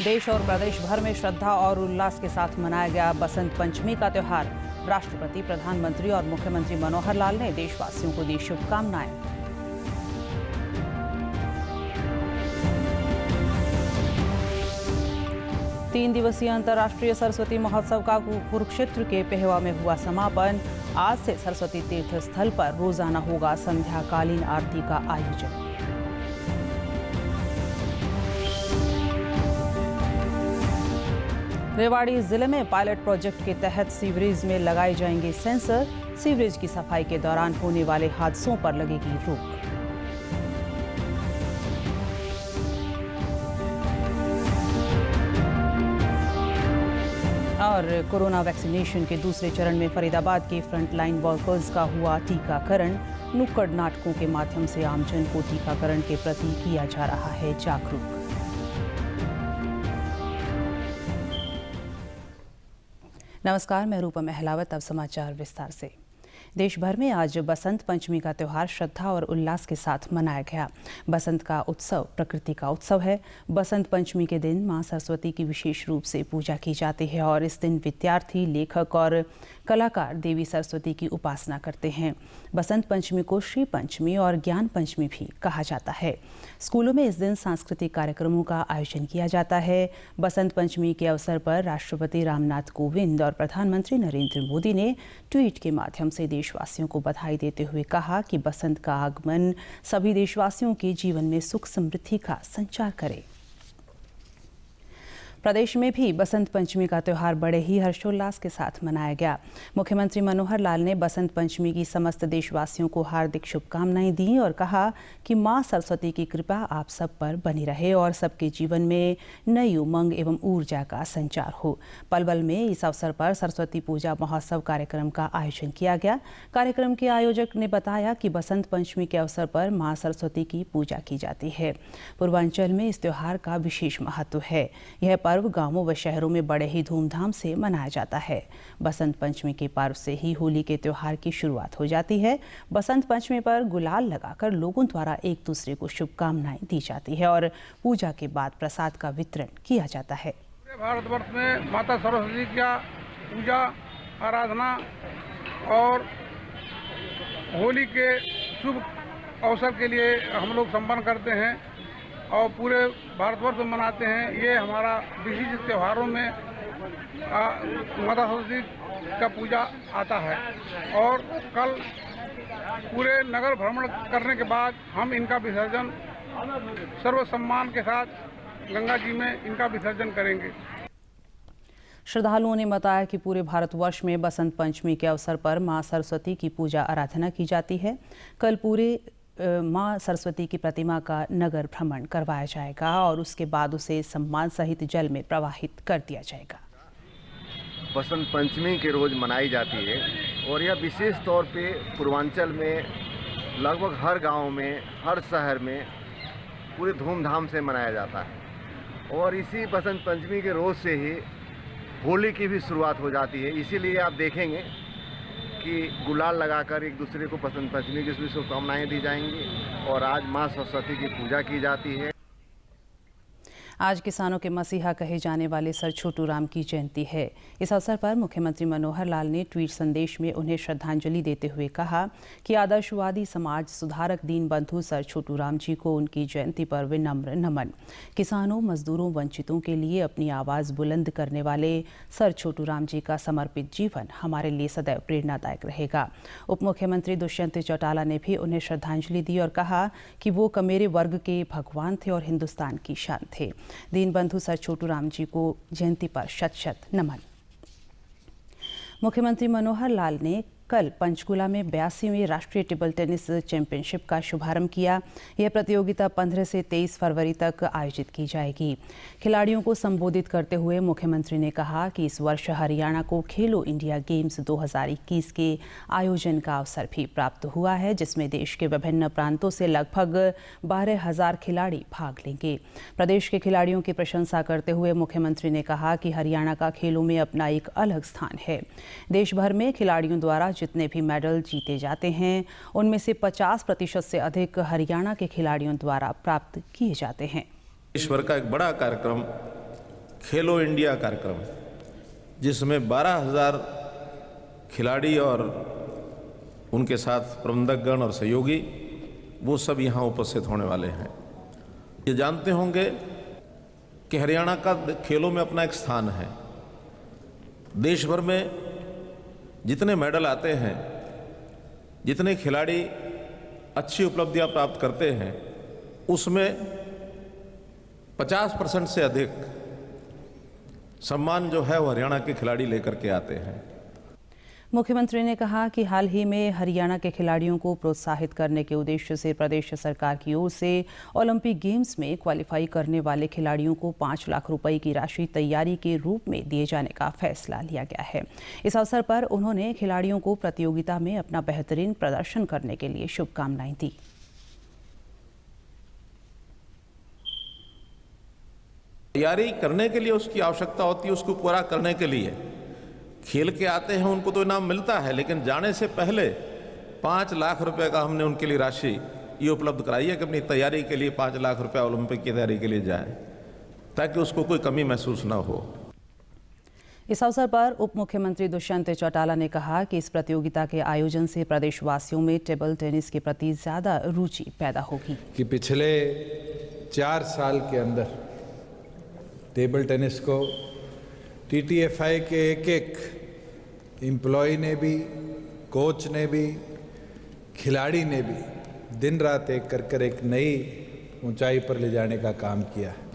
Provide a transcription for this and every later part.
देश और प्रदेश भर में श्रद्धा और उल्लास के साथ मनाया गया बसंत पंचमी का त्योहार। राष्ट्रपति, प्रधानमंत्री और मुख्यमंत्री मनोहर लाल ने देशवासियों को दी शुभकामनाएं। तीन दिवसीय अंतर्राष्ट्रीय सरस्वती महोत्सव का कुरुक्षेत्र के पेहवा में हुआ समापन। आज से सरस्वती तीर्थ स्थल पर रोजाना होगा संध्याकालीन आरती का आयोजन। रेवाड़ी जिले में पायलट प्रोजेक्ट के तहत सीवरेज में लगाए जाएंगे सेंसर। सीवरेज की सफाई के दौरान होने वाले हादसों पर लगेगी रोक। और कोरोना वैक्सीनेशन के दूसरे चरण में फरीदाबाद के फ्रंटलाइन वर्कर्स का हुआ टीकाकरण। नुक्कड़ नाटकों के माध्यम से आमजन को टीकाकरण के प्रति किया जा रहा है जागरूक। नमस्कार, मैं रूपा महलावत। अब समाचार विस्तार से। देश भर में आज बसंत पंचमी का त्यौहार श्रद्धा और उल्लास के साथ मनाया गया। बसंत का उत्सव प्रकृति का उत्सव है। बसंत पंचमी के दिन मां सरस्वती की विशेष रूप से पूजा की जाती है और इस दिन विद्यार्थी, लेखक और कलाकार देवी सरस्वती की उपासना करते हैं। बसंत पंचमी को श्री पंचमी और ज्ञान पंचमी भी कहा जाता है। स्कूलों में इस दिन सांस्कृतिक कार्यक्रमों का आयोजन किया जाता है। बसंत पंचमी के अवसर पर राष्ट्रपति रामनाथ कोविंद और प्रधानमंत्री नरेंद्र मोदी ने ट्वीट के माध्यम से देशवासियों को बधाई देते हुए कहा कि बसंत का आगमन सभी देशवासियों के जीवन में सुख समृद्धि का संचार करे। प्रदेश में भी बसंत पंचमी का त्यौहार बड़े ही हर्षोल्लास के साथ मनाया गया। मुख्यमंत्री मनोहर लाल ने बसंत पंचमी की समस्त देशवासियों को हार्दिक शुभकामनाएं दी और कहा कि मां सरस्वती की कृपा आप सब पर बनी रहे और सबके जीवन में नई उमंग एवं ऊर्जा का संचार हो। पलवल में इस अवसर पर सरस्वती पूजा महोत्सव कार्यक्रम का आयोजन किया गया। कार्यक्रम के आयोजक ने बताया कि बसंत पंचमी के अवसर पर मां सरस्वती की पूजा की जाती है। पूर्वांचल में इस त्योहार का विशेष महत्व है। यह पर्व गांवों व शहरों में बड़े ही धूमधाम से मनाया जाता है। बसंत पंचमी के पर्व से ही होली के त्योहार की शुरुआत हो जाती है। बसंत पंचमी पर गुलाल लगाकर लोगों द्वारा एक दूसरे को शुभकामनाएं दी जाती है और पूजा के बाद प्रसाद का वितरण किया जाता है। भारतवर्ष में माता सरस्वती का पूजा, आराधना और होली के शुभ अवसर के लिए हम लोग संपन्न करते हैं और पूरे भारतवर्ष में मनाते हैं। ये हमारा विशिष्ट त्योहारों में माता सरस्वती का पूजा आता है और कल पूरे नगर भ्रमण करने के बाद हम इनका विसर्जन सर्व सम्मान के साथ गंगा जी में इनका विसर्जन करेंगे। श्रद्धालुओं ने बताया कि पूरे भारतवर्ष में बसंत पंचमी के अवसर पर मां सरस्वती की पूजा आराधना की जाती है। कल पूरे मां सरस्वती की प्रतिमा का नगर भ्रमण करवाया जाएगा और उसके बाद उसे सम्मान सहित जल में प्रवाहित कर दिया जाएगा। बसंत पंचमी के रोज मनाई जाती है और यह विशेष तौर पे पूर्वांचल में लगभग हर गांव में, हर शहर में पूरे धूमधाम से मनाया जाता है और इसी बसंत पंचमी के रोज से ही होली की भी शुरुआत हो जाती है। इसीलिए आप देखेंगे कि गुलाल लगाकर एक दूसरे को बसंत पंचमी की भी शुभकामनाएं दी जाएंगी और आज मां सरस्वती की पूजा की जाती है। आज किसानों के मसीहा कहे जाने वाले सर छोटू राम की जयंती है। इस अवसर पर मुख्यमंत्री मनोहर लाल ने ट्वीट संदेश में उन्हें श्रद्धांजलि देते हुए कहा कि आदर्शवादी समाज सुधारक दीनबंधु सर छोटू राम जी को उनकी जयंती पर विनम्र नमन। किसानों, मजदूरों, वंचितों के लिए अपनी आवाज़ बुलंद करने वाले सर छोटू राम जी का समर्पित जीवन हमारे लिए सदैव प्रेरणादायक रहेगा। उप मुख्यमंत्री दुष्यंत चौटाला ने भी उन्हें श्रद्धांजलि दी और कहा कि वो मेरे वर्ग के भगवान थे और हिंदुस्तान की शान थे। दीनबंधु सर छोटू राम जी को जयंती पर शत शत नमन। मुख्यमंत्री मनोहर लाल ने कल पंचकुला में 82वीं राष्ट्रीय टेबल टेनिस चैंपियनशिप का शुभारंभ किया। यह प्रतियोगिता 15 से 23 फरवरी तक आयोजित की जाएगी। खिलाड़ियों को संबोधित करते हुए मुख्यमंत्री ने कहा कि इस वर्ष हरियाणा को खेलो इंडिया गेम्स 2021 के आयोजन का अवसर भी प्राप्त हुआ है, जिसमें देश के विभिन्न प्रांतों से लगभग 12,000 खिलाड़ी भाग लेंगे। प्रदेश के खिलाड़ियों की प्रशंसा करते हुए मुख्यमंत्री ने कहा कि हरियाणा का खेलों में अपना एक अलग स्थान है। देश भर में खिलाड़ियों द्वारा जितने भी मेडल जीते जाते हैं उनमें से 50% से अधिक हरियाणा के खिलाड़ियों द्वारा प्राप्त किए जाते हैं। ईश्वर का एक बड़ा कार्यक्रम खेलो इंडिया कार्यक्रम, जिसमें 12,000 खिलाड़ी और उनके साथ प्रबंधकगण और सहयोगी वो सब यहाँ उपस्थित होने वाले हैं। ये जानते होंगे कि हरियाणा का खेलों में अपना एक स्थान है। देश भर में जितने मेडल आते हैं, जितने खिलाड़ी अच्छी उपलब्धियां प्राप्त करते हैं, उसमें 50% से अधिक सम्मान जो है वो हरियाणा के खिलाड़ी लेकर के आते हैं। मुख्यमंत्री ने कहा कि हाल ही में हरियाणा के खिलाड़ियों को प्रोत्साहित करने के उद्देश्य से प्रदेश सरकार की ओर से ओलंपिक गेम्स में क्वालिफाई करने वाले खिलाड़ियों को 5 लाख रुपए की राशि तैयारी के रूप में दिए जाने का फैसला लिया गया है। इस अवसर पर उन्होंने खिलाड़ियों को प्रतियोगिता में अपना बेहतरीन प्रदर्शन करने के लिए शुभकामनाएं दी। तैयारी करने के लिए उसकी आवश्यकता होती है, उसको पूरा करने के लिए खेल के आते हैं, उनको तो इनाम मिलता है, लेकिन जाने से पहले 5 लाख रुपए का हमने उनके लिए राशि ये उपलब्ध कराई है कि अपनी तैयारी के लिए 5 लाख रुपए ओलंपिक की तैयारी के लिए जाए, ताकि उसको कोई कमी महसूस ना हो। इस अवसर पर उप मुख्यमंत्री दुष्यंत चौटाला ने कहा कि इस प्रतियोगिता के आयोजन से प्रदेशवासियों में टेबल टेनिस के प्रति ज्यादा रुचि पैदा होगी। कि पिछले 4 साल के अंदर टेबल टेनिस को TTFI के एक एम्प्लॉय ने भी, कोच ने भी, खिलाड़ी ने भी दिन रात एक कर एक नई ऊंचाई पर ले जाने का काम किया है।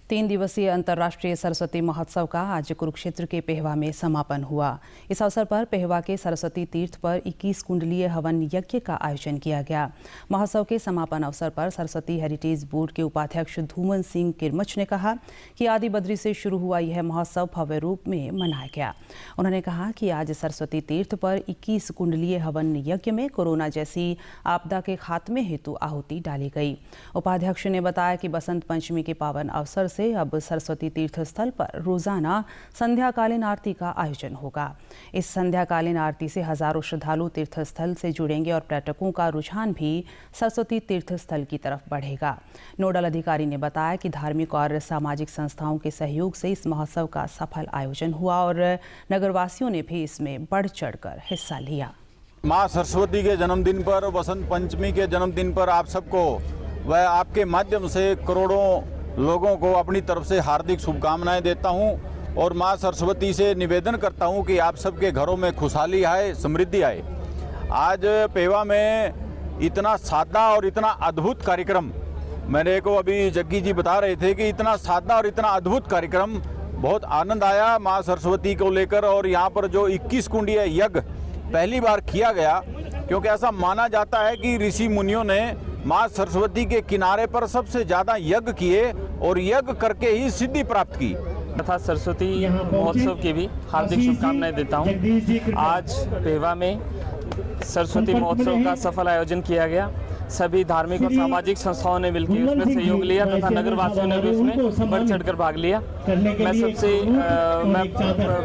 3 दिवसीय अंतर्राष्ट्रीय सरस्वती महोत्सव का आज कुरुक्षेत्र के पेहवा में समापन हुआ। इस अवसर पर पेहवा के सरस्वती तीर्थ पर 21 कुंडलीय हवन यज्ञ का आयोजन किया गया। महोत्सव के समापन अवसर पर सरस्वती हेरिटेज बोर्ड के उपाध्यक्ष धूमन सिंह किरमच ने कहा कि आदि बद्री से शुरू हुआ यह महोत्सव भव्य रूप में मनाया गया। उन्होंने कहा कि आज सरस्वती तीर्थ पर 21 कुंडलीय हवन यज्ञ में कोरोना जैसी आपदा के खात्मे हेतु आहुति डाली गई। उपाध्यक्ष ने बताया कि बसंत पंचमी के पावन अवसर से अब सरस्वती तीर्थ स्थल पर रोजाना संध्याकालीन आरती का आयोजन होगा। इस संध्याकालीन आरती से हजारों श्रद्धालु तीर्थ स्थल से जुड़ेंगे और पर्यटकों का रुझान भी सरस्वती तीर्थ स्थल की तरफ बढ़ेगा। नोडल अधिकारी ने बताया कि धार्मिक और सामाजिक संस्थाओं के सहयोग से इस महोत्सव का सफल आयोजन हुआ और नगरवासियों ने भी इसमें बढ़ चढ़कर हिस्सा लिया। माँ सरस्वती के जन्मदिन पर, बसंत पंचमी के जन्मदिन पर आप सबको व आपके माध्यम से करोड़ों लोगों को अपनी तरफ से हार्दिक शुभकामनाएं देता हूं और मां सरस्वती से निवेदन करता हूं कि आप सबके घरों में खुशहाली आए, समृद्धि आए। आज पेवा में इतना सादा और इतना अद्भुत कार्यक्रम, मेरे को अभी जग्गी जी बता रहे थे कि इतना सादा और इतना अद्भुत कार्यक्रम, बहुत आनंद आया मां सरस्वती को लेकर। और यहाँ पर जो 21 कुंडीय यज्ञ पहली बार किया गया, क्योंकि ऐसा माना जाता है कि ऋषि मुनियों ने माँ सरस्वती के किनारे पर सबसे ज़्यादा यज्ञ किए और यज्ञ करके ही सिद्धि प्राप्त की। तथा सरस्वती महोत्सव की भी हार्दिक शुभकामनाएं देता हूं। आज पेवा में सरस्वती महोत्सव का सफल आयोजन किया गया। सभी धार्मिक और सामाजिक संस्थाओं ने मिलकर उसमें सहयोग लिया तथा नगरवासियों ने भी उसमें बढ़ चढ़कर भाग लिया। मैं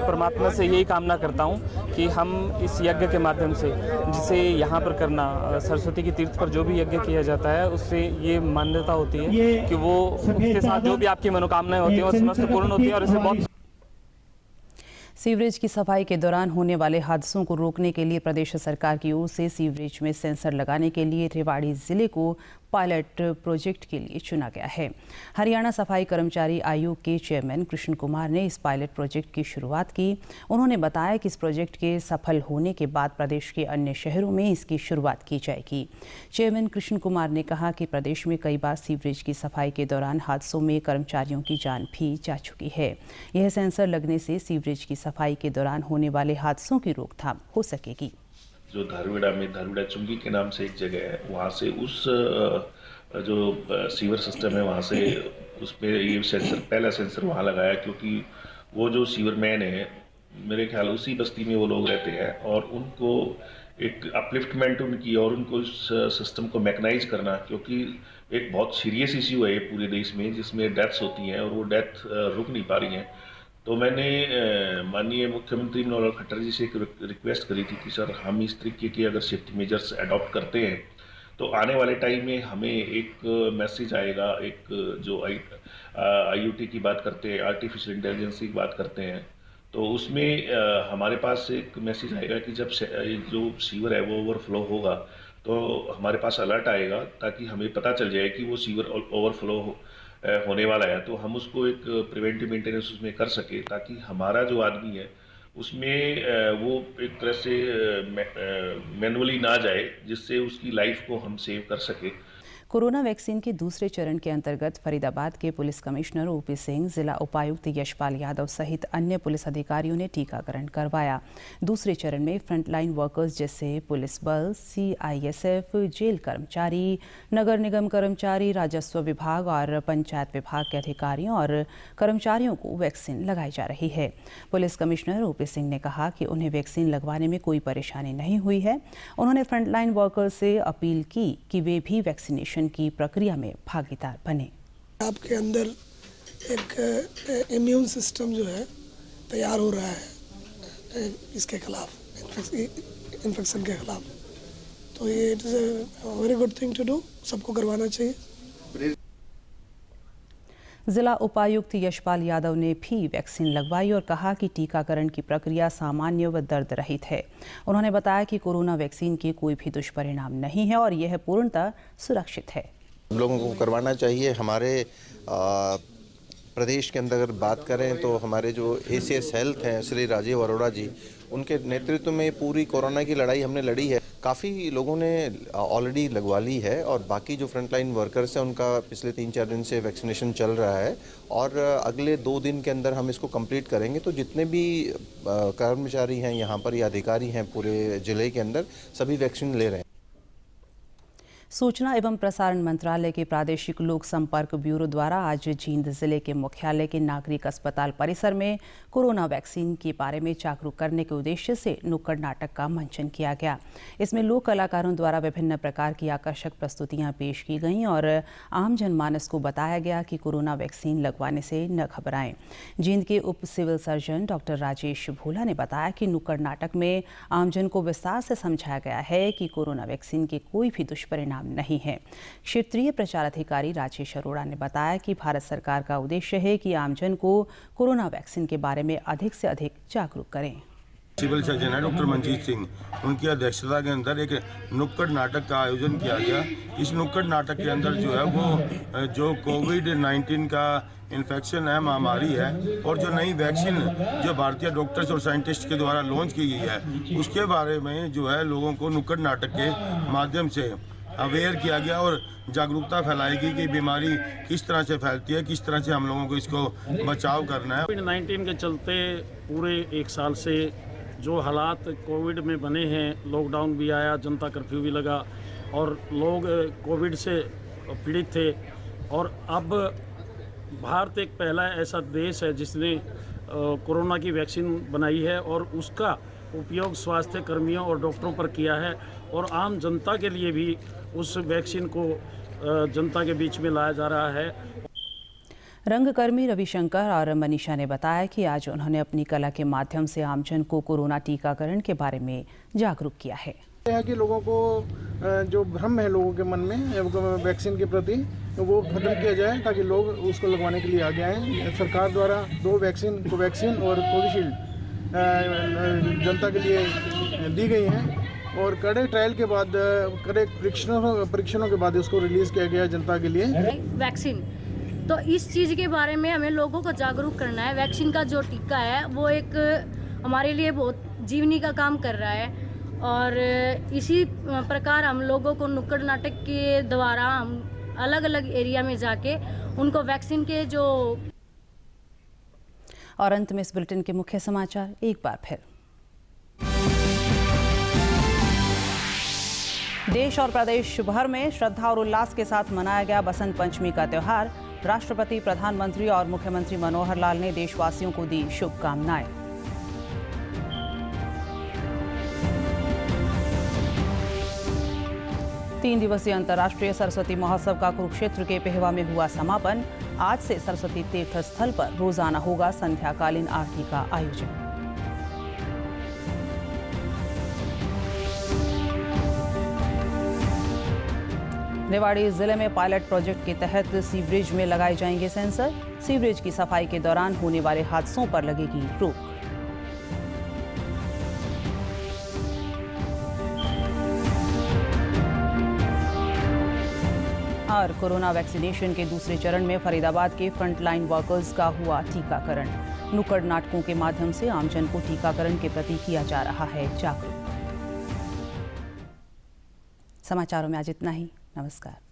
परमात्मा से यही कामना करता हूं कि हम इस यज्ञ के माध्यम से, जिसे यहाँ पर करना, सरस्वती की तीर्थ पर जो भी यज्ञ किया जाता है उससे ये मान्यता होती है कि वो उसके साथ जो भी आपकी मनोकामनाएं होती हैं वो समस्त पूर्ण होती है। और इसे बहुत सीवरेज की सफाई के दौरान होने वाले हादसों को रोकने के लिए प्रदेश सरकार की ओर से सीवरेज में सेंसर लगाने के लिए रेवाड़ी जिले को पायलट प्रोजेक्ट के लिए चुना गया है। हरियाणा सफाई कर्मचारी आयोग के चेयरमैन कृष्ण कुमार ने इस पायलट प्रोजेक्ट की शुरुआत की। उन्होंने बताया कि इस प्रोजेक्ट के सफल होने के बाद प्रदेश के अन्य शहरों में इसकी शुरुआत की जाएगी। चेयरमैन कृष्ण कुमार ने कहा कि प्रदेश में कई बार सीवरेज की सफाई के दौरान हादसों में कर्मचारियों की जान भी जा चुकी है। यह सेंसर लगने से सीवरेज की सफाई के दौरान होने वाले हादसों की रोकथाम हो सकेगी। जो धारवेड़ा में धारवेड़ा चुंगी के नाम से एक जगह है, वहाँ से उस जो सीवर सिस्टम है वहाँ से उस पर ये सेंसर, पहला सेंसर वहाँ लगाया, क्योंकि वो जो सीवर मैन है मेरे ख्याल उसी बस्ती में वो लोग रहते हैं और उनको एक अपलिफ्टमेंट उनकी और उनको इस सिस्टम को मैकेनाइज करना, क्योंकि एक बहुत सीरियस इश्यू है पूरे देश में जिसमें डेथ्स होती हैं और वो डेथ रुक नहीं पा रही हैं। तो मैंने माननीय मुख्यमंत्री मनोहर खट्टर जी से एक रिक्वेस्ट करी थी कि सर हम इस तरीके के अगर सेफ्टी मेजर्स अडॉप्ट करते हैं तो आने वाले टाइम में हमें एक मैसेज आएगा, एक जो IoT की बात करते हैं, आर्टिफिशियल इंटेलिजेंस की बात करते हैं, तो उसमें हमारे पास एक मैसेज आएगा कि जब जो सीवर है वो ओवरफ्लो होगा तो हमारे पास अलर्ट आएगा, ताकि हमें पता चल जाए कि वो सीवर ओवरफ्लो होने वाला है, तो हम उसको एक प्रिवेंटिव मेंटेनेंस उसमें कर सके, ताकि हमारा जो आदमी है उसमें वो एक तरह से मैनुअली ना जाए, जिससे उसकी लाइफ को हम सेव कर सके। कोरोना वैक्सीन के दूसरे चरण के अंतर्गत फरीदाबाद के पुलिस कमिश्नर OP सिंह, जिला उपायुक्त यशपाल यादव सहित अन्य पुलिस अधिकारियों ने टीकाकरण करवाया। दूसरे चरण में फ्रंटलाइन वर्कर्स जैसे पुलिस बल, CISF, जेल कर्मचारी, नगर निगम कर्मचारी, राजस्व विभाग और पंचायत विभाग के अधिकारियों और कर्मचारियों को वैक्सीन लगाई जा रही है। पुलिस कमिश्नर OP सिंह ने कहा कि उन्हें वैक्सीन लगवाने में कोई परेशानी नहीं हुई है। उन्होंने फ्रंटलाइन वर्कर्स से अपील की कि वे भी वैक्सीनेशन की प्रक्रिया में भागीदार बने। आपके अंदर एक इम्यून सिस्टम जो है तैयार हो रहा है इसके खिलाफ, इन्फेक्शन के खिलाफ, तो ये it is a very good thing to do, सबको करवाना चाहिए। जिला उपायुक्त यशपाल यादव ने भी वैक्सीन लगवाई और कहा कि टीकाकरण की प्रक्रिया सामान्य व दर्द रहित है। उन्होंने बताया कि कोरोना वैक्सीन के कोई भी दुष्परिणाम नहीं है और यह पूर्णतः सुरक्षित है। लोगों को करवाना चाहिए। हमारे प्रदेश के अंदर अगर बात करें तो हमारे जो ACS हेल्थ हैं श्री राजीव अरोड़ा जी, उनके नेतृत्व में पूरी कोरोना की लड़ाई हमने लड़ी है। काफ़ी लोगों ने ऑलरेडी लगवा ली है और बाकी जो फ्रंटलाइन वर्कर्स हैं उनका पिछले 3-4 दिन से वैक्सीनेशन चल रहा है और अगले 2 दिन के अंदर हम इसको कंप्लीट करेंगे। तो जितने भी कर्मचारी हैं यहाँ पर या अधिकारी हैं पूरे जिले के अंदर, सभी वैक्सीन ले रहे हैं। सूचना एवं प्रसारण मंत्रालय के प्रादेशिक लोक संपर्क ब्यूरो द्वारा आज जींद जिले के मुख्यालय के नागरिक अस्पताल परिसर में कोरोना वैक्सीन के बारे में जागरूक करने के उद्देश्य से नुक्कड़ नाटक का मंचन किया गया। इसमें लोक कलाकारों द्वारा विभिन्न प्रकार की आकर्षक प्रस्तुतियां पेश की गईं और आम जनमानस को बताया गया कि कोरोना वैक्सीन लगवाने से न घबराएं। जींद के उप सिविल सर्जन डॉक्टर राजेश भोला ने बताया कि नुक्कड़ नाटक में आमजन को विस्तार से समझाया गया है कि कोरोना वैक्सीन के कोई भी दुष्परिणाम नहीं है। क्षेत्रीय प्रचार अधिकारी राजेश अरोड़ा ने बताया कि भारत सरकार का उद्देश्य है कि आमजन को कोरोना वैक्सीन के बारे में अधिक से अधिक जागरूक करें। सिविल सर्जन है डॉक्टर मनजीत सिंह, उनकी अध्यक्षता के अंदर एक नुक्कड़ नाटक का आयोजन किया गया। इस नुक्कड़ नाटक के अंदर जो है वो जो कोविड-19 का इन्फेक्शन है, महामारी है, और जो नई वैक्सीन जो भारतीय डॉक्टर्स और साइंटिस्ट के द्वारा लॉन्च की गई है, उसके बारे में जो है लोगों को नुक्कड़ नाटक के माध्यम से अवेयर किया गया और जागरूकता फैलाएगी कि बीमारी किस तरह से फैलती है, किस तरह से हम लोगों को इसको बचाव करना है। कोविड-19 के चलते पूरे 1 साल से जो हालात कोविड में बने हैं, लॉकडाउन भी आया, जनता कर्फ्यू भी लगा और लोग कोविड से पीड़ित थे, और अब भारत एक पहला ऐसा देश है जिसने कोरोना की वैक्सीन बनाई है और उसका उपयोग स्वास्थ्य कर्मियों और डॉक्टरों पर किया है और आम जनता के लिए भी उस वैक्सीन को जनता के बीच में लाया जा रहा है। रंगकर्मी रविशंकर और मनीषा ने बताया कि आज उन्होंने अपनी कला के माध्यम से आमजन को कोरोना टीकाकरण के बारे में जागरूक किया है। कि लोगों को जो भ्रम है लोगों के मन में वैक्सीन के प्रति, तो वो खत्म किया जाए ताकि लोग उसको लगवाने के लिए आगे आएँ। सरकार द्वारा 2 वैक्सीन, कोवैक्सीन और कोविशील्ड जनता के लिए दी गई हैं और कड़े ट्रायल के बाद, कड़े परीक्षणों के बाद इसको रिलीज़ किया गया जनता के लिए वैक्सीन। तो इस चीज़ के बारे में हमें लोगों को जागरूक करना है। वैक्सीन का जो टीका है वो एक हमारे लिए बहुत जीवनी का काम कर रहा है और इसी प्रकार हम लोगों को नुक्कड़ नाटक के द्वारा हम अलग अलग एरिया में जाके उनको वैक्सीन के जो। और अंत में इस बुलेटिन के मुख्य समाचार एक बार फिर। देश और प्रदेश भर में श्रद्धा और उल्लास के साथ मनाया गया बसंत पंचमी का त्यौहार। राष्ट्रपति, प्रधानमंत्री और मुख्यमंत्री मनोहर लाल ने देशवासियों को दी शुभकामनाएं। तीन दिवसीय अंतर्राष्ट्रीय सरस्वती महोत्सव का कुरुक्षेत्र के पेहवा में हुआ समापन। आज से सरस्वती तीर्थ स्थल पर रोजाना होगा संध्याकालीन आरती का आयोजन। रेवाड़ी जिले में पायलट प्रोजेक्ट के तहत सीवरेज में लगाए जाएंगे सेंसर। सीवरेज की सफाई के दौरान होने वाले हादसों पर लगेगी रोक। और कोरोना वैक्सीनेशन के दूसरे चरण में फरीदाबाद के फ्रंटलाइन वर्कर्स का हुआ टीकाकरण। नुक्कड़ नाटकों के माध्यम से आमजन को टीकाकरण के प्रति किया जा रहा है जागरूक। समाचारों में आज इतना ही। नमस्कार।